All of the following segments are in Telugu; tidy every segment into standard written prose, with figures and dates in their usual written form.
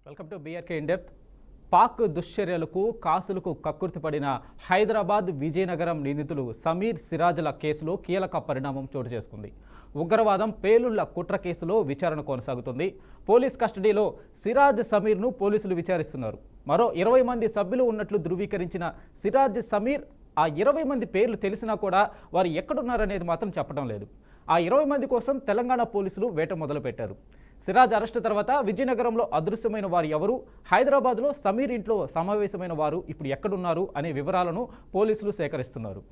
Welcome to BRK in depth. Pak దుశ్చర్యలకు కాసులకు కక్కుర్తిపడిన హైదరాబాద్ విజయనగరం నిందితులు సమీర్ సిరాజ్ల కేసులో కీలక పరిణామం చోటు చేసుకుంది. ఉగ్రవాదం పేలుళ్ల కుట్ర కేసులో విచారణ కొనసాగుతుంది. పోలీస్ కస్టడీలో సిరాజ్ సమీర్ను పోలీసులు విచారిస్తున్నారు. మరో 20 మంది సభ్యులు ఉన్నట్లు ధృవీకరించిన సిరాజ్ సమీర్ ఆ 20 మంది పేర్లు తెలిసినా కూడా వారు ఎక్కడున్నారనేది మాత్రం చెప్పడం లేదు. ఆ 20 మంది కోసం తెలంగాణ పోలీసులు వేట మొదలుపెట్టారు. సిరాజ్ అరెస్టు తర్వాత విజయనగరంలో అదృశ్యమైన వారు ఎవరు, హైదరాబాద్లో సమీర్ ఇంట్లో సమావేశమైన వారు ఇప్పుడు ఎక్కడున్నారు అనే వివరాలను పోలీసులు సేకరిస్తున్నారు.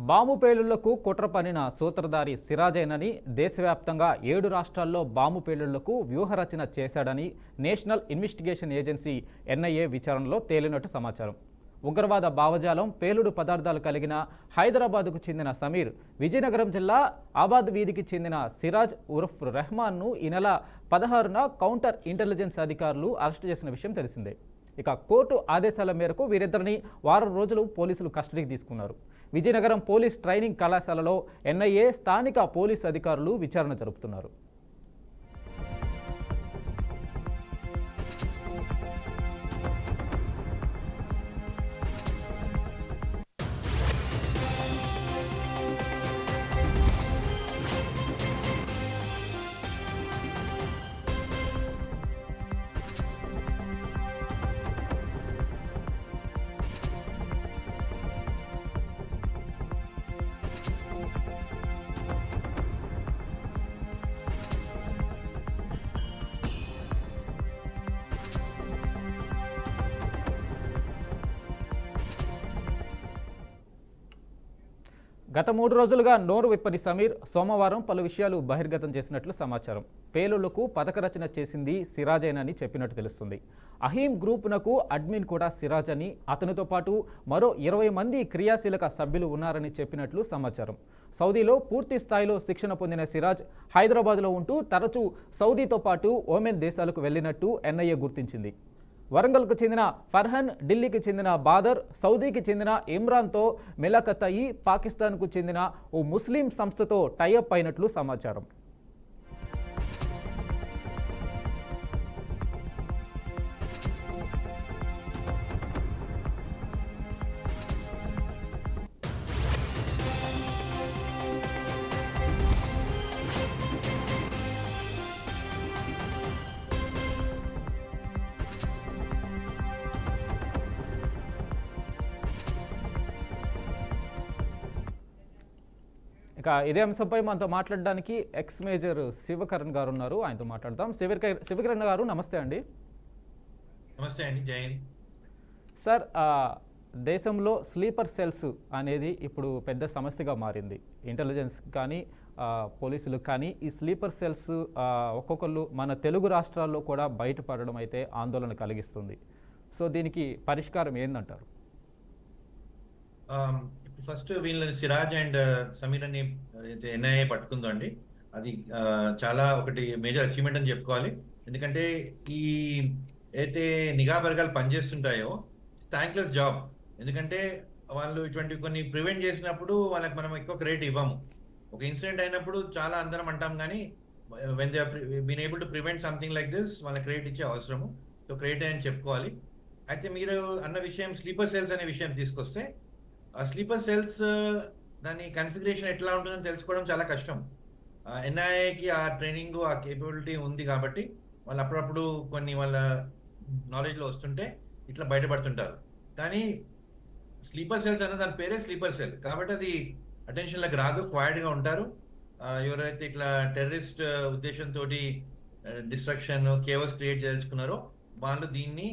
బాంబు పేలుళ్లకు కుట్ర పన్నిన సూత్రధారి సిరాజేనని, దేశవ్యాప్తంగా 7 రాష్ట్రాల్లో బాంబు పేలుళ్లకు వ్యూహరచన చేశాడని నేషనల్ ఇన్వెస్టిగేషన్ ఏజెన్సీ ఎన్ఐఏ విచారణలో తేలినట్టు సమాచారం. ఉగ్రవాద భావజాలం, పేలుడు పదార్థాలు కలిగిన హైదరాబాద్కు చెందిన సమీర్, విజయనగరం జిల్లా ఆబాద్ వీధికి చెందిన సిరాజ్ ఉర్ఫ్ రెహమాన్ను ఈ నెల 16న కౌంటర్ ఇంటెలిజెన్స్ అధికారులు అరెస్టు చేసిన విషయం తెలిసిందే. ఇక కోర్టు ఆదేశాల మేరకు వీరిద్దరిని వారం రోజులు పోలీసులు కస్టడీకి తీసుకున్నారు. విజయనగరం పోలీస్ ట్రైనింగ్ కళాశాలలో ఎన్ఐఏ, స్థానిక పోలీసు అధికారులు విచారణ జరుపుతున్నారు. గత 3 రోజులుగా నోరు విప్పని సమీర్ సోమవారం పలు విషయాలు బహిర్గతం చేసినట్లు సమాచారం. పేలుళ్లకు పథకరచన చేసింది సిరాజేనని చెప్పినట్టు తెలుస్తుంది. అహీం గ్రూపునకు అడ్మిన్ కూడా సిరాజ్ అని, అతనితో పాటు మరో 20 మంది క్రియాశీలక సభ్యులు ఉన్నారని చెప్పినట్లు సమాచారం. సౌదీలో పూర్తి స్థాయిలో శిక్షణ పొందిన సిరాజ్ హైదరాబాద్లో ఉంటూ తరచూ సౌదీతో పాటు ఓమెన్ దేశాలకు వెళ్లినట్టు ఎన్ఐఏ గుర్తించింది. వరంగల్కు చెందిన ఫర్హన్, ఢిల్లీకి చెందిన బాదర్, సౌదీకి చెందిన ఇమ్రాన్తో మెలకత్ అయి పాకిస్తాన్కు చెందిన ఓ ముస్లిం సంస్థతో టైఅప్ అయినట్లు సమాచారం. ఇక ఇదే అంశంపై మనతో మాట్లాడడానికి ఎక్స్ మేజర్ శివకరణ్ గారు ఉన్నారు, ఆయనతో మాట్లాడదాం. శివకరణ్ గారు నమస్తే అండి. నమస్తే అండి, జై హింద్. సార్, దేశంలో స్లీపర్ సెల్స్ అనేది ఇప్పుడు పెద్ద సమస్యగా మారింది. ఇంటెలిజెన్స్ కానీ పోలీసులకు కానీ ఈ స్లీపర్ సెల్స్ ఒక్కొక్కళ్ళు మన తెలుగు రాష్ట్రాల్లో కూడా బయటపడడం అయితే ఆందోళన కలిగిస్తుంది. సో దీనికి పరిష్కారం ఏందంటారు? ఫస్ట్ వీళ్ళని సిరాజ్ అండ్ సమీర్ అని ఎన్ఐఏ పట్టుకుందండి. అది చాలా ఒకటి మేజర్ అచీవ్మెంట్ అని చెప్పుకోవాలి. ఎందుకంటే ఈ అయితే నిఘా వర్గాలు పనిచేస్తుంటాయో థ్యాంక్లెస్ జాబ్. ఎందుకంటే వాళ్ళు ఇటువంటి కొన్ని ప్రివెంట్ చేసినప్పుడు వాళ్ళకి మనం ఎక్కువ క్రెడిట్ ఇవ్వము. ఒక ఇన్సిడెంట్ అయినప్పుడు చాలా అందరం అంటాం, కానీ when they been able to prevent something like this వాళ్ళకి క్రెడిట్ ఇచ్చే అవసరము. సో క్రెడిట్ అని చెప్పుకోవాలి. అయితే మీరు అన్న విషయం స్లీపర్ సెల్స్ అనే విషయం తీసుకొస్తే, ఆ స్లీపర్ సెల్స్ దాని కన్ఫిగరేషన్ ఎట్లా ఉంటుందని తెలుసుకోవడం చాలా కష్టం. ఎన్ఐఏకి ఆ ట్రైనింగ్, ఆ కేపబిలిటీ ఉంది కాబట్టి వాళ్ళు అప్పుడప్పుడు కొన్ని వాళ్ళ నాలెడ్జ్లో వస్తుంటే ఇట్లా బయటపడుతుంటారు. కానీ స్లీపర్ సెల్స్ అన్న దాని పేరే స్లీపర్ సెల్ కాబట్టి అది అటెన్షన్లకు రాదు, క్వైట్గా ఉంటారు. ఎవరైతే ఇట్లా టెర్రరిస్ట్ ఉద్దేశంతో డిస్ట్రక్షన్ కేవస్ క్రియేట్ చేసుకున్నారో వాళ్ళు దీన్ని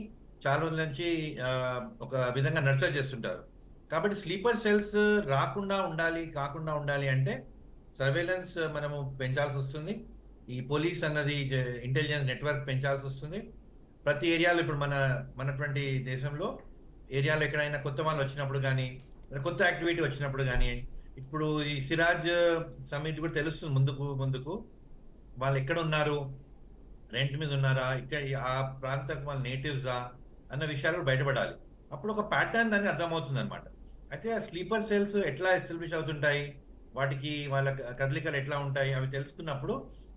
చాలా రోజుల నుంచి ఒక విధంగా నర్చర్ చేస్తుంటారు. కాబట్టి స్లీపర్ సెల్స్ రాకుండా ఉండాలి, కాకుండా ఉండాలి అంటే సర్వేలెన్స్ మనము పెంచాల్సి వస్తుంది. ఈ పోలీస్ అన్నది ఇంటెలిజెన్స్ నెట్వర్క్ పెంచాల్సి వస్తుంది. ప్రతి ఏరియాలో ఇప్పుడు మనటువంటి దేశంలో ఏరియాలో ఎక్కడైనా కొత్త వాళ్ళు వచ్చినప్పుడు కానీ కొత్త యాక్టివిటీ వచ్చినప్పుడు కానీ ఇప్పుడు ఈ సిరాజ్ సమీర్ కూడా తెలుస్తుంది ముందుకు ముందుకు వాళ్ళు ఎక్కడ ఉన్నారు, రెంట్ మీద ఉన్నారా, ఇక్కడ ఆ ప్రాంతం వాళ్ళ నేటివ్సా అన్న విషయాలు కూడా బయటపడాలి. అప్పుడు ఒక ప్యాటర్న్ దానికి అర్థమవుతుంది అనమాట. అయితే ఆ స్లీపర్ సెల్స్ ఎట్లా ఎస్టాబ్లిష్ అవుతుంటాయి, వాటికి వాళ్ళ కదలికలు ఎట్లా ఉంటాయి అవి తెలుసుకున్నప్పుడు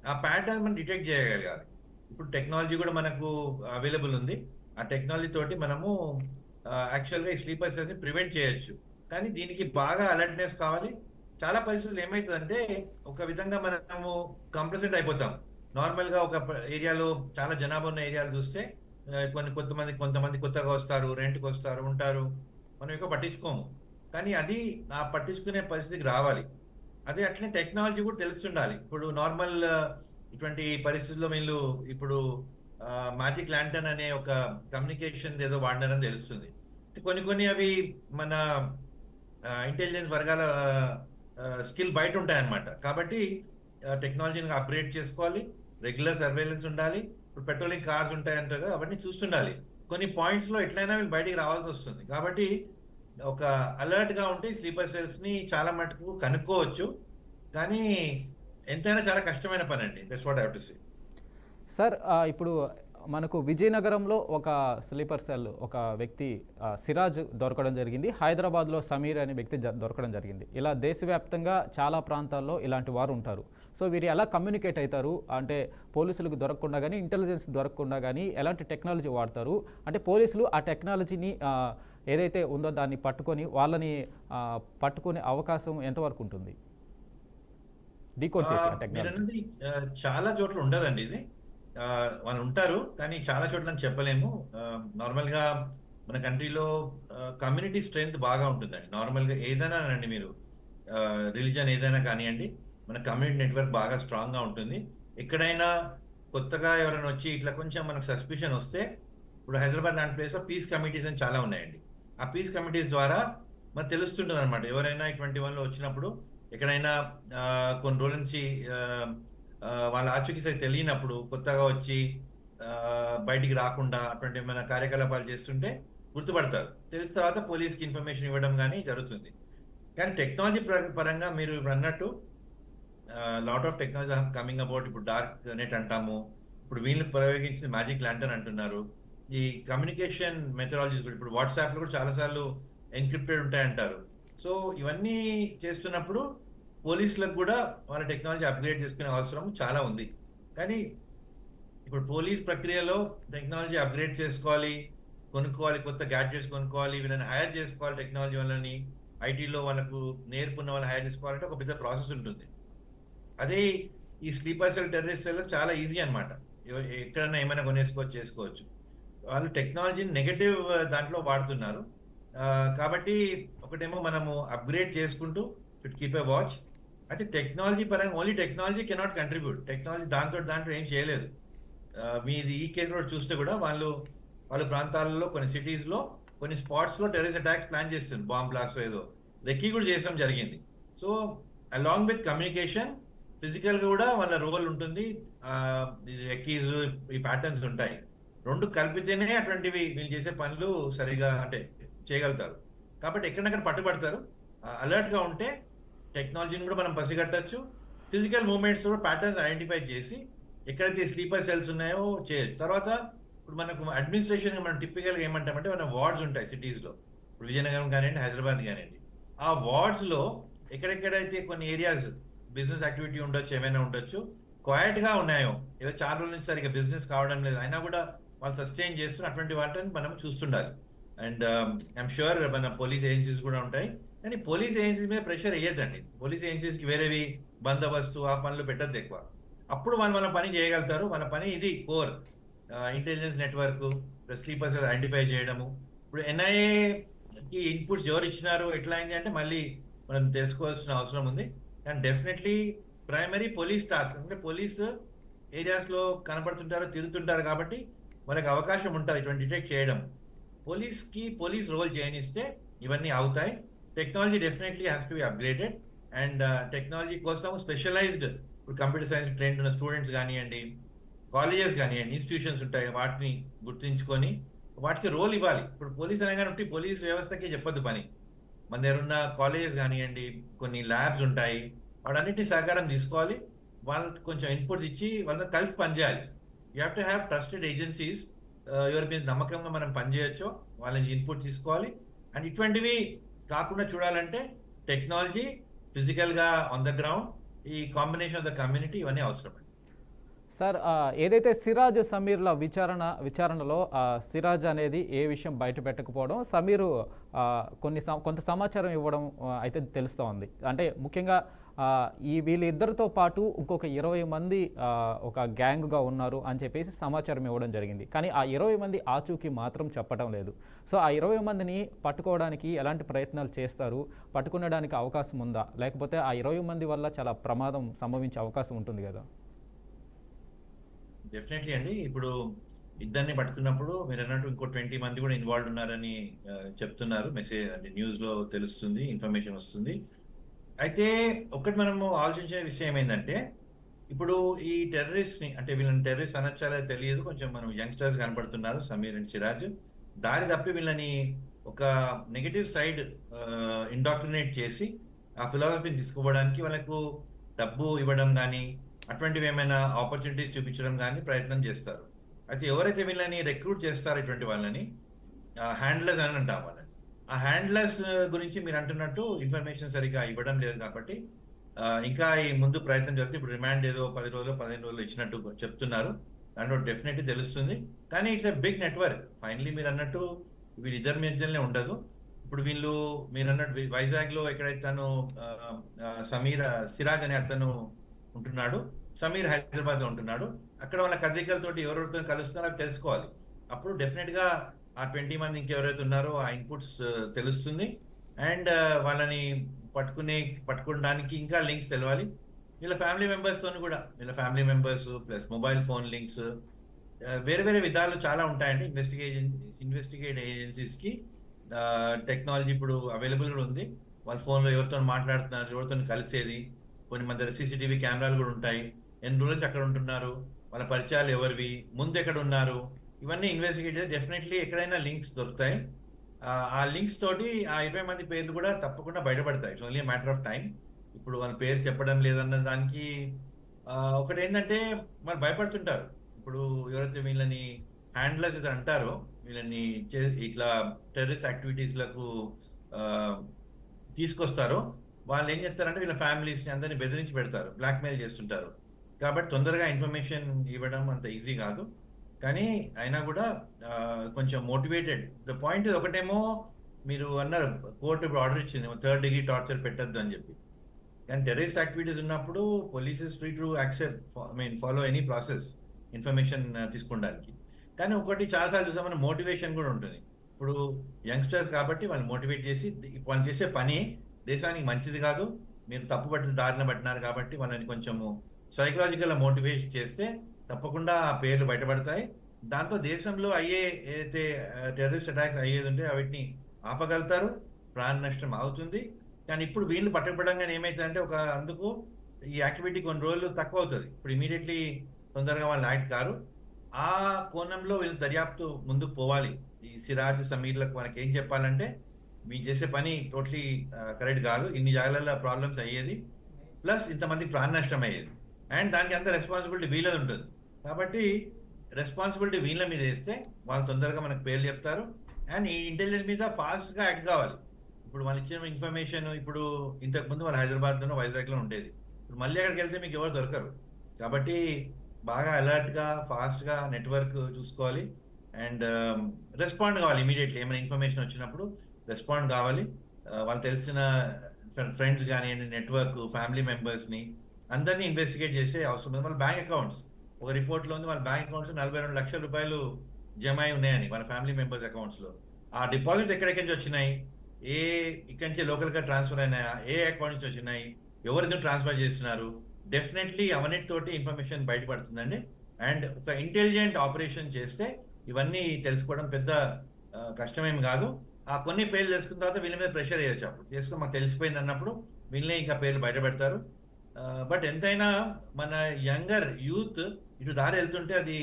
ఆ ప్యాటర్న్ మనం డిటెక్ట్ చేయగలగాలి. ఇప్పుడు టెక్నాలజీ కూడా మనకు అవైలబుల్ ఉంది. ఆ టెక్నాలజీ తోటి మనము యాక్చువల్గా ఈ స్లీపర్ సెల్స్ని ప్రివెంట్ చేయొచ్చు. కానీ దీనికి బాగా అలర్ట్నెస్ కావాలి. చాలా పరిస్థితులు ఏమవుతుందంటే ఒక విధంగా మనము కంప్లసెంట్ అయిపోతాం. నార్మల్గా ఒక ఏరియాలో చాలా జనాభా ఉన్న ఏరియాలు చూస్తే కొంతమంది కొత్తగా వస్తారు, రెంట్కి వస్తారు, ఉంటారు, మనం ఎక్కువ పట్టించుకోము. కానీ అది ఆ పట్టించుకునే పరిస్థితికి రావాలి. అదే అట్లనే టెక్నాలజీ కూడా తెలుస్తుండాలి. ఇప్పుడు నార్మల్ ఇటువంటి పరిస్థితుల్లో వీళ్ళు ఇప్పుడు మ్యాజిక్ ల్యాంటర్న్ అనే ఒక కమ్యూనికేషన్ ఏదో వాడినారని తెలుస్తుంది. కొన్ని అవి మన ఇంటెలిజెన్స్ వర్గాల స్కిల్ బయట ఉంటాయన్నమాట. కాబట్టి టెక్నాలజీని అప్గ్రేడ్ చేసుకోవాలి, రెగ్యులర్ సర్వేలెన్స్ ఉండాలి. ఇప్పుడు పెట్రోలింగ్ కార్స్ ఉంటాయంటారు కదా, అవన్నీ చూస్తుండాలి. కొన్ని పాయింట్స్లో ఎట్లయినా వీళ్ళు బయటికి రావాల్సి వస్తుంది. కాబట్టి ఒక అలర్ట్గా ఉంటే స్లీపర్ సెల్స్ని చాలా మటుకు కనుక్కోవచ్చు. కానీ ఎంతైనా చాలా కష్టమైన పని అండి. That's what I have to say. Sir ఇప్పుడు మనకు విజయనగరంలో ఒక స్లీపర్ సెల్ ఒక వ్యక్తి సిరాజ్ దొరకడం జరిగింది. హైదరాబాద్లో సమీర్ అనే వ్యక్తి దొరకడం జరిగింది. ఇలా దేశవ్యాప్తంగా చాలా ప్రాంతాల్లో ఇలాంటి వారు ఉంటారు. సో వీరు ఎలా కమ్యూనికేట్ అవుతారు అంటే పోలీసులకు దొరకకుండా కానీ ఇంటెలిజెన్స్ దొరకకుండా కానీ ఎలాంటి టెక్నాలజీ వాడతారు అంటే పోలీసులు ఆ టెక్నాలజీని ఏదైతే ఉందో దాన్ని పట్టుకొని వాళ్ళని పట్టుకునే అవకాశం ఎంతవరకు ఉంటుంది డీకోడ్ చేసి టెక్నాలజీ? చాలా చోట్ల ఉండదండి ఇది. వాళ్ళు ఉంటారు కానీ చాలా చోట్ల చెప్పలేము. నార్మల్గా మన కంట్రీలో కమ్యూనిటీ స్ట్రెంగ్త్ బాగా ఉంటుందండి. నార్మల్గా ఏదైనా అండి మీరు రిలీజన్ ఏదైనా కానివ్వండి, మన కమ్యూనిటీ నెట్వర్క్ బాగా స్ట్రాంగ్గా ఉంటుంది. ఎక్కడైనా కొత్తగా ఎవరైనా వచ్చి ఇట్లా కొంచెం మనకు సస్పిషన్ వస్తే ఇప్పుడు హైదరాబాద్ లాంటి ప్లేస్లో పీస్ కమిటీస్ అని చాలా ఉన్నాయండి. ఆ పీస్ కమిటీస్ ద్వారా మనకు తెలుస్తుంటుంది అనమాట. ఎవరైనా ఇటువంటి వాళ్ళు వచ్చినప్పుడు ఎక్కడైనా కొన్ని రోజుల నుంచి వాళ్ళ ఆచూకీ సరి తెలియనప్పుడు కొత్తగా వచ్చి బయటికి రాకుండా అటువంటి ఏమైనా కార్యకలాపాలు చేస్తుంటే గుర్తుపడతారు. తెలిసిన తర్వాత పోలీస్కి ఇన్ఫర్మేషన్ ఇవ్వడం కానీ జరుగుతుంది. కానీ టెక్నాలజీ పరంగా మీరు ఇప్పుడు అన్నట్టు lot of technology coming about. ఇప్పుడు డార్క్ నెట్ అంటాము, ఇప్పుడు వీళ్ళు ప్రయోగించిన మ్యాజిక్ ల్యాంటర్న్ అంటున్నారు. ఈ కమ్యూనికేషన్ మెథడాలజీస్ కూడా ఇప్పుడు వాట్సాప్లో కూడా చాలాసార్లు ఎన్క్రిప్టెడ్ ఉంటాయంటారు. సో ఇవన్నీ చేస్తున్నప్పుడు పోలీసులకు కూడా వాళ్ళ టెక్నాలజీ అప్గ్రేడ్ చేసుకునే అవసరం చాలా ఉంది. కానీ ఇప్పుడు పోలీస్ ప్రక్రియలో టెక్నాలజీ అప్గ్రేడ్ చేసుకోవాలి, కొనుక్కోవాలి, కొత్త గ్యాడ్జెట్స్ కొనుక్కోవాలి, వీళ్ళని హైర్ చేసుకోవాలి, టెక్నాలజీ వాళ్ళని ఐటీలో వాళ్ళకు నేర్పున్న వాళ్ళని హైర్ చేసుకోవాలంటే ఒక పెద్ద ప్రాసెస్ ఉంటుంది. అదే ఈ స్లీపర్ సెల్ టెర్రరిస్ట్ సెల్ చాలా ఈజీ అనమాట. ఎక్కడైనా ఏమైనా చేసుకోవచ్చు. వాళ్ళు టెక్నాలజీని నెగటివ్ దాంట్లో వాడుతున్నారు. కాబట్టి ఒకటేమో మనము అప్గ్రేడ్ చేసుకుంటూ షుడ్ కీప్ ఏ వాచ్. అయితే టెక్నాలజీ పరంగా only technology cannot contribute. Technology దాంట్లో ఏం చేయలేదు. మీది ఈ కేసులో చూస్తే కూడా వాళ్ళ ప్రాంతాలలో కొన్ని సిటీస్లో కొన్ని స్పాట్స్లో టెర్రరిస్ట్ అటాక్స్ ప్లాన్ చేస్తుంది, బాంబ్ బ్లాస్ట్ ఏదో రెక్కీ కూడా చేయడం జరిగింది. సో అలాంగ్ విత్ కమ్యూనికేషన్ ఫిజికల్గా కూడా వాళ్ళ రోల్ ఉంటుంది, రెక్కీస్ ఈ ప్యాటర్న్స్ ఉంటాయి. రెండు కలిపితేనే అటువంటివి వీళ్ళు చేసే పనులు సరిగా అంటే చేయగలుగుతారు. కాబట్టి ఎక్కడెక్కడ పట్టుబడతారు. అలర్ట్గా ఉంటే టెక్నాలజీని కూడా మనం పసిగట్టచ్చు. ఫిజికల్ మూవ్మెంట్స్ కూడా ప్యాటర్న్స్ ఐడెంటిఫై చేసి ఎక్కడైతే స్లీపర్ సెల్స్ ఉన్నాయో చేయొచ్చు. తర్వాత ఇప్పుడు మనకు అడ్మినిస్ట్రేషన్గా మనం టిపికల్గా ఏమంటామంటే మన వార్డ్స్ ఉంటాయి సిటీస్లో. ఇప్పుడు విజయనగరం కానివ్వండి, హైదరాబాద్ కానివ్వండి, ఆ వార్డ్స్లో ఎక్కడెక్కడైతే కొన్ని ఏరియాస్ బిజినెస్ యాక్టివిటీ ఉండొచ్చు, ఏమైనా ఉండొచ్చు, క్వైట్గా ఉన్నాయో, ఏదో చాలా రోజుల నుంచి సరిగ్గా బిజినెస్ కావడం లేదు అయినా కూడా వాళ్ళు సస్టైన్ చేస్తున్న అటువంటి వాటిని మనం చూస్తుండాలి. అండ్ ఐఎమ్ ష్యూర్ మన పోలీస్ ఏజెన్సీస్ కూడా ఉంటాయి. కానీ పోలీస్ ఏజెన్సీస్ మీద ప్రెషర్ వేయద్దండి. పోలీస్ ఏజెన్సీస్కి వేరేవి బందోబస్తు ఆ పనులు పెట్టద్దు ఎక్కువ. అప్పుడు వాళ్ళ పని చేయగలుగుతారు. వాళ్ళ పని ఇది core intelligence network, sleepers identify చేయడము. ఇప్పుడు ఎన్ఐఏ కి ఇన్పుట్స్ ఎవరు ఇచ్చినారు, ఎట్లా అయింది అంటే మళ్ళీ మనం తెలుసుకోవాల్సిన అవసరం ఉంది. And definitely primary police task, అంటే పోలీస్ ఏరియాస్లో కనపడుతుంటారు, తిరుగుతుంటారు కాబట్టి వాళ్ళకి అవకాశం ఉంటుంది ఇటువంటి డిటెక్ట్ చేయడం. పోలీస్ రోల్ చేయనిస్తే ఇవన్నీ అవుతాయి. Technology definitely has to be upgraded. And technology కోసం స్పెషలైజ్డ్, ఇప్పుడు కంప్యూటర్ సైన్స్ ట్రైన్డ్ ఉన్న స్టూడెంట్స్ కానివ్వండి, కాలేజెస్ కానివ్వండి, ఇన్స్టిట్యూషన్స్ ఉంటాయి, వాటిని గుర్తించుకొని వాటికి రోల్ ఇవ్వాలి. ఇప్పుడు పోలీస్ అనగానే ఉంటే పోలీస్ వ్యవస్థకి చెప్పొద్దు పని. మన దగ్గర ఉన్న కాలేజెస్ కానివ్వండి, కొన్ని ల్యాబ్స్ ఉంటాయి, వాటన్నిటి సహకారం తీసుకోవాలి. వాళ్ళకి కొంచెం ఇన్పుట్స్ ఇచ్చి వాళ్ళతో కలిసి పనిచేయాలి. You have to have trusted agencies, ఎవరి మీద నమ్మకంగా మనం పనిచేయొచ్చో వాళ్ళ నుంచి ఇన్పుట్ తీసుకోవాలి. అండ్ ఇటువంటివి కాకుండా చూడాలంటే టెక్నాలజీ, ఫిజికల్గా ఆన్ ద గ్రౌండ్, ఈ కాంబినేషన్ ఆఫ్ ద కమ్యూనిటీ, ఇవన్నీ అవసరం. సార్, ఏదైతే సిరాజ్ సమీర్ల విచారణలో సిరాజ్ అనేది ఏ విషయం బయట పెట్టకపోవడం, సమీరు కొంత సమాచారం ఇవ్వడం అయితే తెలుస్తూ ఉంది. అంటే ముఖ్యంగా వీళ్ళిద్దరితో పాటు ఇంకొక 20 మంది ఒక గ్యాంగ్గా ఉన్నారు అని చెప్పేసి సమాచారం ఇవ్వడం జరిగింది. కానీ ఆ 20 మంది ఆచూకీ మాత్రం చెప్పడం లేదు. సో ఆ 20 మందిని పట్టుకోవడానికి ఎలాంటి ప్రయత్నాలు చేస్తారు? పట్టుకునడానికి అవకాశం ఉందా? లేకపోతే ఆ 20 మంది వల్ల చాలా ప్రమాదం సంభవించే అవకాశం ఉంటుంది కదా? డెఫినెట్లీ అండి. ఇప్పుడు ఇద్దరిని పట్టుకున్నప్పుడు మీరు అన్నట్టు ఇంకో 20 మంది కూడా ఇన్వాల్వ్ ఉన్నారని చెప్తున్నారు. మెసేజ్ అంటే న్యూస్లో తెలుస్తుంది, ఇన్ఫర్మేషన్ వస్తుంది. అయితే ఒకటి మనము ఆలోచించే విషయం ఏంటంటే, ఇప్పుడు ఈ టెర్రరిస్ట్ని, అంటే వీళ్ళని టెర్రరిస్ట్ అనొచ్చారో తెలియదు, కొంచెం మనం యంగ్స్టర్స్ కనపడుతున్నారు, సమీర్ అండ్ సిరాజ్. దారి తప్పి వీళ్ళని ఒక నెగటివ్ సైడ్ ఇండాక్ట్రినేట్ చేసి ఆ ఫిలాసఫీని తీసుకుపోవడానికి వాళ్ళకు డబ్బు ఇవ్వడం కానీ, అటువంటివి ఏమైనా ఆపర్చునిటీస్ చూపించడం కానీ ప్రయత్నం చేస్తారు. అయితే ఎవరైతే వీళ్ళని రిక్రూట్ చేస్తారో ఇటువంటి వాళ్ళని హ్యాండ్లర్స్ అని అంటాం వాళ్ళని. ఆ హ్యాండ్లర్స్ గురించి మీరు అంటున్నట్టు ఇన్ఫర్మేషన్ సరిగ్గా ఇవ్వడం లేదు కాబట్టి ఇంకా ఈ ముందు ప్రయత్నం జరుగుతుంది. ఇప్పుడు రిమాండ్ ఏదో 10 రోజులు 15 రోజులు ఇచ్చినట్టు చెప్తున్నారు. దాంట్లో డెఫినెట్లీ తెలుస్తుంది. కానీ it's a big network. Finally మీరు అన్నట్టు వీళ్ళిద్దరి మధ్యలోనే ఉండదు. ఇప్పుడు వీళ్ళు మీరు అన్నట్టు వైజాగ్లో ఎక్కడైతే తను సిరాజ్ అనే అతను ఉంటున్నాడు, సమీర్ హైదరాబాద్లో ఉంటున్నాడు. అక్కడ వాళ్ళ కదలికలతోటి ఎవరెవరితో కలుస్తున్నారో అవి తెలుసుకోవాలి. అప్పుడు డెఫినెట్గా ఆ 20 మంది ఇంకెవరైతే ఉన్నారో ఆ ఇన్పుట్స్ తెలుస్తుంది. అండ్ వాళ్ళని పట్టుకోవడానికి ఇంకా లింక్స్ తెలవాలి. వీళ్ళ ఫ్యామిలీ మెంబర్స్తో కూడా, వీళ్ళ family members plus mobile phone links, వేరే వేరే విధాలు చాలా ఉంటాయండి. ఇన్వెస్టిగేట్ ఏజెన్సీస్కి టెక్నాలజీ ఇప్పుడు అవైలబుల్ కూడా ఉంది. వాళ్ళ ఫోన్లో ఎవరితో మాట్లాడుతున్నారు, ఎవరితో కలిసేది, కొన్ని మంది దగ్గర CCTV కెమెరాలు కూడా ఉంటాయి. ఎన్ని రోజులు అక్కడ ఉంటున్నారు, వాళ్ళ పరిచయాలు ఎవరివి, ముందు ఎక్కడ ఉన్నారు, ఇవన్నీ ఇన్వెస్టిగేట్ చేసి డెఫినెట్లీ ఎక్కడైనా లింక్స్ దొరుకుతాయి. ఆ లింక్స్ తోటి ఆ 20 మంది పేర్లు కూడా తప్పకుండా బయటపడతాయి. It's only matter of time. ఇప్పుడు వాళ్ళ పేరు చెప్పడం లేదన్న దానికి ఒకటి ఏంటంటే మరి భయపడుతుంటారు. ఇప్పుడు ఎవరైతే వీళ్ళని హ్యాండ్లర్స్ అయితే అంటారో, వీళ్ళని ఇట్లా టెర్రరిస్ట్ యాక్టివిటీస్లకు తీసుకొస్తారో, వాళ్ళు ఏం చేస్తారంటే వీళ్ళ ఫ్యామిలీస్ని అందరినీ బెదిరించి పెడతారు, బ్లాక్మెయిల్ చేస్తుంటారు. కాబట్టి తొందరగా ఇన్ఫర్మేషన్ ఇవ్వడం అంత ఈజీ కాదు. కానీ అయినా కూడా కొంచెం మోటివేటెడ్. ద పాయింట్ ఒకటేమో మీరు అన్నారు, కోర్టు ఇప్పుడు ఆర్డర్ ఇచ్చింది 3rd degree టార్చర్ పెట్టద్దు అని చెప్పి. కానీ టెర్రరిస్ట్ యాక్టివిటీస్ ఉన్నప్పుడు police is free to follow any process information తీసుకోవడానికి. కానీ ఒకటి చాలాసార్లు చూసామని మోటివేషన్ కూడా ఉంటుంది. ఇప్పుడు యంగ్స్టర్స్ కాబట్టి వాళ్ళు మోటివేట్ చేసి వాళ్ళు చేసే పని దేశానికి మంచిది కాదు, మీరు తప్పుపట్టిన దారిన పట్టినారు కాబట్టి వాళ్ళని కొంచెము సైకలాజికల్గా మోటివేట్ చేస్తే తప్పకుండా ఆ పేర్లు బయటపడతాయి. దాంతో దేశంలో ఏదైతే టెర్రరిస్ట్ అటాక్స్ అయ్యేది ఉంటే వాటిని ఆపగలుగుతారు, ప్రాణ నష్టం అవుతుంది. కానీ ఇప్పుడు వీళ్ళు పట్టుబడంగానే ఏమవుతుందంటే అందుకు ఈ యాక్టివిటీ కొన్ని రోజులు తక్కువ అవుతుంది. ఇప్పుడు ఇమీడియట్లీ తొందరగా వాళ్ళు యాక్ట్ కారు. ఆ కోణంలో వీళ్ళు దర్యాప్తు ముందుకు పోవాలి. ఈ సిరాజ్ సమీర్లకు మనకి ఏం చెప్పాలంటే, మీరు చేసే పని టోటలీ కరెక్ట్ కాదు, ఇన్ని జాగాలలో ప్రాబ్లమ్స్ అయ్యేది, ప్లస్ ఇంతమందికి ప్రాణ నష్టం అయ్యేది, అండ్ దానికి అంత రెస్పాన్సిబిలిటీ వీళ్ళది ఉంటుంది. కాబట్టి రెస్పాన్సిబిలిటీ వీళ్ళ మీద వేస్తే వాళ్ళు తొందరగా మనకు పేర్లు చెప్తారు. అండ్ ఈ ఇంటెలిజెన్స్ మీద ఫాస్ట్గా యాక్ట్ కావాలి. ఇప్పుడు వాళ్ళు ఇచ్చిన ఇన్ఫర్మేషన్ ఇప్పుడు ఇంతకుముందు వాళ్ళు హైదరాబాద్లోనో వైజాగ్లో ఉండేది, ఇప్పుడు మళ్ళీ అక్కడికి వెళ్తే మీకు ఎవరు దొరకరు. కాబట్టి బాగా అలర్ట్గా ఫాస్ట్గా నెట్వర్క్ చూసుకోవాలి అండ్ రెస్పాండ్ కావాలి. ఇమీడియట్లీ ఏమైనా ఇన్ఫర్మేషన్ వచ్చినప్పుడు రెస్పాండ్ కావాలి. వాళ్ళు తెలిసిన ఫ్రెండ్స్ కానివ్వండి, నెట్వర్క్, ఫ్యామిలీ మెంబర్స్ని అందరినీ ఇన్వెస్టిగేట్ చేసే అవసరం ఉంది. వాళ్ళ బ్యాంక్ అకౌంట్స్, ఒక రిపోర్ట్లో ఉంది, వాళ్ళ బ్యాంక్ అకౌంట్స్ 42 లక్షల రూపాయలు జమ అయి ఉన్నాయని వాళ్ళ ఫ్యామిలీ మెంబర్స్ అకౌంట్స్లో. ఆ డిపాజిట్ ఎక్కడెక్కడి నుంచి వచ్చినాయి, ఏ ఇక్కడి నుంచి లోకల్గా ట్రాన్స్ఫర్ అయినాయా, ఏ అకౌంట్ నుంచి వచ్చినాయి, ఎవరిని ట్రాన్స్ఫర్ చేస్తున్నారు, డెఫినెట్లీ అవన్నిటితోటి ఇన్ఫర్మేషన్ బయటపడుతుందండి. అండ్ ఒక ఇంటెలిజెంట్ ఆపరేషన్ చేస్తే ఇవన్నీ తెలుసుకోవడం పెద్ద కష్టమేమి కాదు. ఆ కొన్ని పేర్లు తెలుసుకున్న తర్వాత వీళ్ళ మీద ప్రెషర్ వేయచ్చు. అప్పుడు చేసుకుని మాకు తెలిసిపోయింది అన్నప్పుడు వీళ్ళే ఇంకా పేర్లు బయట పెడతారు. బట్ ఎంతైనా మన యంగర్ యూత్ ఇటు దారి వెళ్తుంటే అది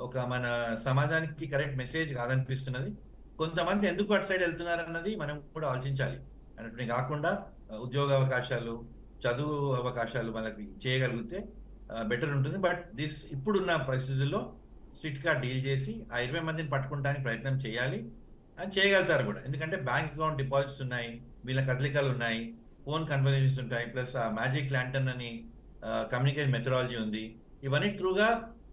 ఒక మన సమాజానికి కరెక్ట్ మెసేజ్ కాదనిపిస్తున్నది. కొంతమంది ఎందుకు అటు సైడ్ వెళ్తున్నారు అన్నది మనం కూడా ఆలోచించాలి. అన్నట్టు కాకుండా ఉద్యోగ అవకాశాలు, చదువు అవకాశాలు మనకి చేయగలిగితే బెటర్ ఉంటుంది. బట్ ఇప్పుడున్న పరిస్థితుల్లో స్ట్రిక్ట్గా డీల్ చేసి ఆ 20 మందిని పట్టుకోవడానికి ప్రయత్నం చేయాలి. అని చేయగలుగుతారు కూడా. ఎందుకంటే బ్యాంక్ అకౌంట్ డిపాజిట్స్ ఉన్నాయి, వీళ్ళ కదలికలు ఉన్నాయి, ఫోన్ కన్వర్జేషన్స్ ఉంటాయి, ప్లస్ ఆ మ్యాజిక్ ల్యాంటర్న్ అని కమ్యూనికేషన్ మెథడాలజీ ఉంది. ఇవన్నీ త్రూగా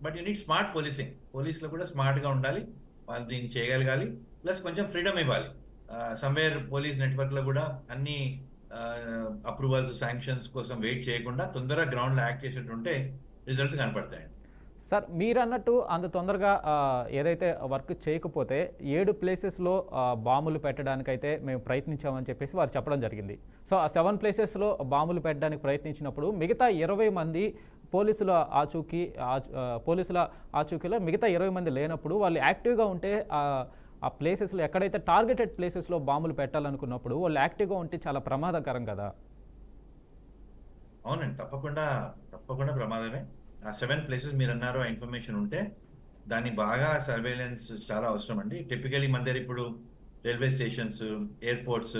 but you need smart policing. పోలీసులు కూడా స్మార్ట్గా ఉండాలి, వాళ్ళు దీన్ని చేయగలగాలి. ప్లస్ కొంచెం ఫ్రీడమ్ ఇవ్వాలి. సమ్వేర్ పోలీస్ నెట్వర్క్లో కూడా అన్ని అప్రూవల్స్, శాంక్షన్స్ కోసం వెయిట్ చేయకుండా తొందరగా గ్రౌండ్లో యాక్ట్ చేసేటుంటే రిజల్ట్స్ కనపడతాయి. సార్ మీరు అన్నట్టు అంత తొందరగా ఏదైతే వర్క్ చేయకపోతే 7 ప్లేసెస్లో బాంబులు పెట్టడానికైతే మేము ప్రయత్నించామని చెప్పేసి వారు చెప్పడం జరిగింది. సో ఆ 7 ప్లేసెస్లో బాంబులు పెట్టడానికి ప్రయత్నించినప్పుడు మిగతా 20 మంది పోలీసుల ఆచూకీలో మిగతా 20 మంది లేనప్పుడు వాళ్ళు యాక్టివ్గా ఉంటే ఆ ప్లేసెస్లో ఎక్కడైతే టార్గెటెడ్ ప్లేసెస్లో బాంబులు పెట్టాలనుకున్నప్పుడు వాళ్ళు యాక్టివ్గా ఉంటే చాలా ప్రమాదకరం కదా. అవునండి, తప్పకుండా తప్పకుండా ప్రమాదమే. ఆ 7 ప్లేసెస్ మీరు అన్నారు, ఆ ఇన్ఫర్మేషన్ ఉంటే దాన్ని బాగా సర్వేలెన్స్ చాలా అవసరం అండి. టిపికలీ మన దగ్గర ఇప్పుడు రైల్వే స్టేషన్స్, ఎయిర్పోర్ట్స్,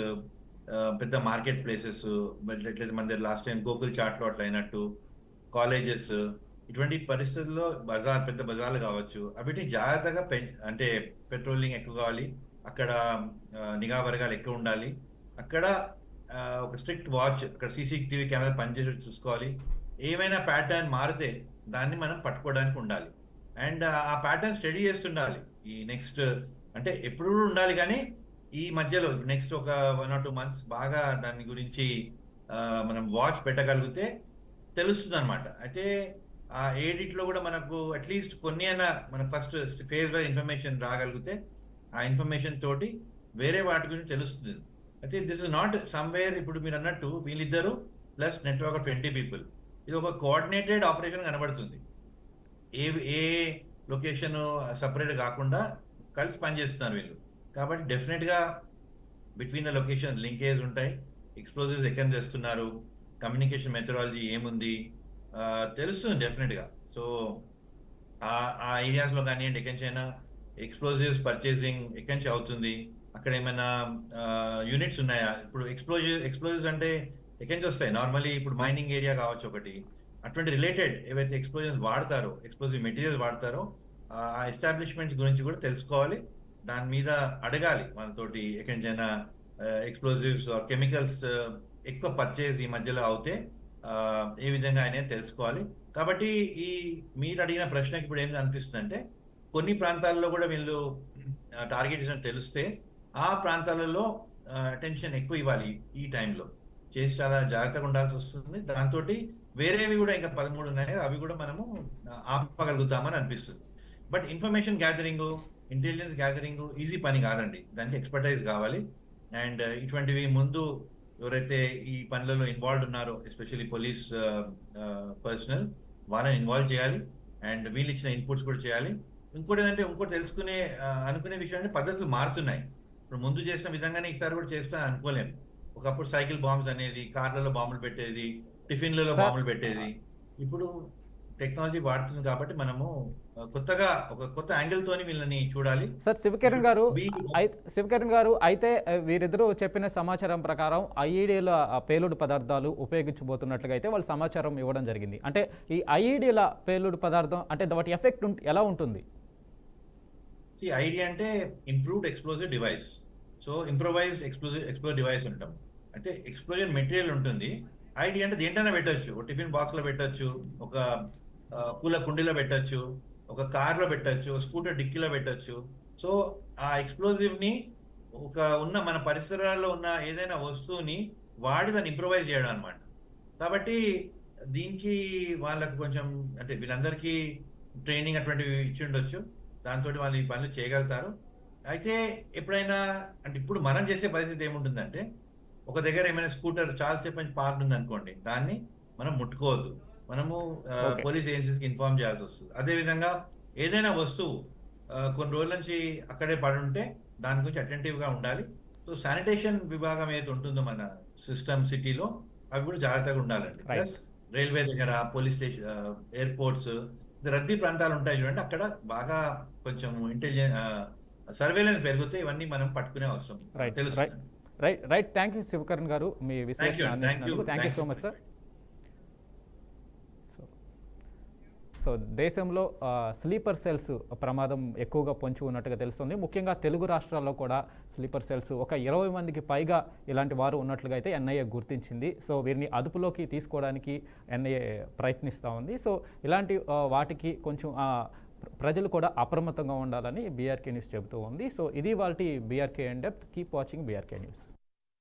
పెద్ద మార్కెట్ ప్లేసెస్, ఎట్లయితే మన దగ్గర లాస్ట్ టైం గోకుల్ చాట్లో అట్లా అయినట్టు, కాలేజెస్, ఇటువంటి పరిస్థితుల్లో పెద్ద బజార్లు కావచ్చు, వీటిని జాగ్రత్తగా అంటే పెట్రోలింగ్ ఎక్కువ కావాలి, అక్కడ నిఘా వర్గాలు ఎక్కువ ఉండాలి, అక్కడ ఒక స్ట్రిక్ట్ వాచ్, అక్కడ సీసీటీవీ కెమెరా పనిచేసి చూసుకోవాలి. ఏమైనా ప్యాటర్న్ మారితే దాన్ని మనం పట్టుకోవడానికి ఉండాలి. అండ్ ఆ ప్యాటర్న్ స్టడీ చేస్తుండాలి. ఈ నెక్స్ట్ అంటే ఎప్పుడు ఉండాలి, కానీ ఈ మధ్యలో నెక్స్ట్ ఒక 1 or 2 months బాగా దాని గురించి మనం వాచ్ పెట్టగలిగితే తెలుస్తుంది అనమాట. అయితే ఆ ఎడిట్లో కూడా మనకు అట్లీస్ట్ కొన్ని అయినా మనకు ఫస్ట్ ఫేజ్ వైజ్ ఇన్ఫర్మేషన్ రాగలిగితే ఆ ఇన్ఫర్మేషన్ తోటి వేరే వాటి గురించి తెలుస్తుంది. అయితే దిస్ ఇస్ నాట్ సమ్వేర్ ఇప్పుడు మీరు అన్నట్టు వీళ్ళిద్దరు ప్లస్ నెట్వర్క్ 20 people, ఇది ఒక కోఆర్డినేటెడ్ ఆపరేషన్ కనబడుతుంది. ఏ లొకేషన్ సపరేట్ కాకుండా కలిసి పనిచేస్తున్నారు వీళ్ళు. కాబట్టి డెఫినెట్గా బిట్వీన్ ద లొకేషన్ లింకేజ్ ఉంటాయి, ఎక్స్ప్లోజివ్స్ ఎక్కడ చేస్తున్నారు, కమ్యూనికేషన్ మెథడాలజీ ఏముంది తెలుస్తుంది డెఫినెట్గా. సో ఆ ఏరియాస్లో కానివ్వండి, ఎక్కడి నుంచైనా ఎక్స్ప్లోజివ్స్ పర్చేసింగ్ ఎక్కడి నుంచి అవుతుంది, అక్కడ ఏమైనా యూనిట్స్ ఉన్నాయా. ఇప్పుడు ఎక్స్ప్లోజివ్స్ అంటే ఎక్కడి నుంచి వస్తాయి, నార్మల్లీ ఇప్పుడు మైనింగ్ ఏరియా కావచ్చు ఒకటి, అటువంటి రిలేటెడ్ ఏవైతే ఎక్స్ప్లోజన్స్ వాడతారో, ఎక్స్ప్లోజివ్ మెటీరియల్స్ వాడతారో ఆ ఎస్టాబ్లిష్మెంట్స్ గురించి కూడా తెలుసుకోవాలి. దాని మీద అడగాలి వాళ్ళతోటి, ఎక్కడి నుంచైనా ఎక్స్ప్లోజివ్స్ కెమికల్స్ ఎక్కువ పర్చేజ్ ఈ మధ్యలో అవుతే ఏ విధంగా అనేది తెలుసుకోవాలి. కాబట్టి ఈ మీరు అడిగిన ప్రశ్నకి ఇప్పుడు ఏం అనిపిస్తుంది అంటే, కొన్ని ప్రాంతాల్లో కూడా వీళ్ళు టార్గెట్ చేసినట్టు తెలిస్తే ఆ ప్రాంతాలలో అటెన్షన్ ఎక్కువ ఇవ్వాలి. ఈ టైంలో చేసి చాలా జాగ్రత్తగా ఉండాల్సి వస్తుంది. దాంతో వేరేవి కూడా ఇంకా 13 ఉన్నాయి, అవి కూడా మనము ఆపగలుగుతామని అనిపిస్తుంది. But information gathering, intelligence gathering easy పని కాదండి, దానికి ఎక్స్పర్టైజ్ కావాలి. అండ్ ఇటువంటివి ముందు ఎవరైతే ఈ పనులలో ఇన్వాల్వ్ ఉన్నారో, ఎస్పెషల్లీ పోలీస్ పర్సనల్, వాళ్ళని ఇన్వాల్వ్ చేయాలి. అండ్ వీళ్ళు ఇచ్చిన ఇన్పుట్స్ కూడా చేయాలి. ఇంకోటి ఏంటంటే, ఇంకోటి అనుకునే విషయం అంటే పద్ధతులు మారుతున్నాయి. ఇప్పుడు ముందు చేసిన విధంగానే ఈసారి కూడా చేస్తా అనుకోలేము. ఒకప్పుడు సైకిల్ బాంబ్స్ అనేది, కార్లలో బాంబులు పెట్టేది, టిఫిన్లలో బాంబులు పెట్టేది. ఇప్పుడు టెక్నాలజీ వాడుతుంది కాబట్టి మనము కొత్తగా ఒక కొత్త యాంగిల్ తోని వీళ్ళని చూడాలి. సార్ శివకిరణ్ గారు అయితే వీరిద్దరూ చెప్పిన సమాచారం ప్రకారం ఐఈడీల పేలుడు పదార్థాలు ఉపయోగించబోతున్నట్లుగా అయితే వాళ్ళు సమాచారం ఇవ్వడం జరిగింది. అంటే ఈ ఐఈడీల పేలుడు పదార్థం అంటే వాటి ఎఫెక్ట్ ఎలా ఉంటుంది? ఐడి అంటే improved explosive device. So improvised explosive device అంటాం. అంటే ఎక్స్ప్లోజన్ మెటీరియల్ ఉంటుంది. ఐడి అంటే దేంటైనా పెట్టచ్చు, ఒక టిఫిన్ బాక్స్లో పెట్టచ్చు, ఒక పూల కుండీలో పెట్టచ్చు, ఒక కార్లో పెట్టచ్చు, స్కూటర్ డిక్కీలో పెట్టచ్చు. సో ఆ ఎక్స్ప్లోజివ్ని ఉన్న మన పరిసరాల్లో ఉన్న ఏదైనా వస్తువుని వాడి దాన్ని ఇంప్రూవైజ్ చేయడం అనమాట. కాబట్టి దీనికి వాళ్ళకు కొంచెం అంటే వీళ్ళందరికీ ట్రైనింగ్ అటువంటివి ఇచ్చి ఉండొచ్చు, దాంతో వాళ్ళు ఈ పనులు చేయగలుగుతారు. అయితే ఎప్పుడైనా అంటే ఇప్పుడు మనం చేసే పరిస్థితి ఏముంటుందంటే, ఒక దగ్గర ఏమైనా స్కూటర్ చాలా సేపు నుంచి పార్క్డ్ ఉందనుకోండి, దాన్ని మనం ముట్టుకోవద్దు. మనము ఓకే. పోలీస్ ఏజెన్సీస్‌కి ఇన్ఫార్మ్ చేయాల్సొస్తది. అదేవిధంగా ఏదైనా వస్తువు కొన్ని రోజుల నుంచి అక్కడే పడుంటే దాని గురించి అటెంటివ్‌గా ఉండాలి. సో, శానిటేషన్ విభాగం ఏదైతే ఉంటుందో మన సిటీలో అవి కూడా జాగ్రత్తగా ఉండాలండి. రైట్. ప్లస్ రైల్వే దగ్గర, పోలీస్ స్టేషన్, ఎయిర్‌పోర్ట్స్, రద్దీ ప్రాంతాలు ఉంటాయి చూడండి. అక్కడ బాగా కొంచెం సర్వేలెన్స్ పెరిగితే ఇవన్నీ మనం పట్టుకునే అవసరం రైట్. రైట్. తెలుస్తుందండి. రైట్. థ్యాంక్ యూ శివకరణ్ గారు మీ థ్యాంక్ యూ విశ్లేషణ అండి. అందించినందుకు. Thank you so much sir. So so దేశంలో స్లీపర్ సెల్స్ ప్రమాదం ఎక్కువగా పొంచి ఉన్నట్టుగా తెలుస్తుంది. ముఖ్యంగా తెలుగు రాష్ట్రాల్లో కూడా స్లీపర్ సెల్స్ ఒక 20 మందికి పైగా ఇలాంటి వారు ఉన్నట్లుగా అయితే ఎన్ఐఏ గుర్తించింది. సో వీరిని అదుపులోకి తీసుకోవడానికి ఎన్ఐఏ ప్రయత్నిస్తూ ఉంది. సో ఇలాంటి వాటికి కొంచెం ప్రజలు కూడా అప్రమత్తంగా ఉండాలని బీఆర్కే న్యూస్ చెబుతూ ఉంది. సో ఇది వాటి BRK in depth. Keep watching BRK news.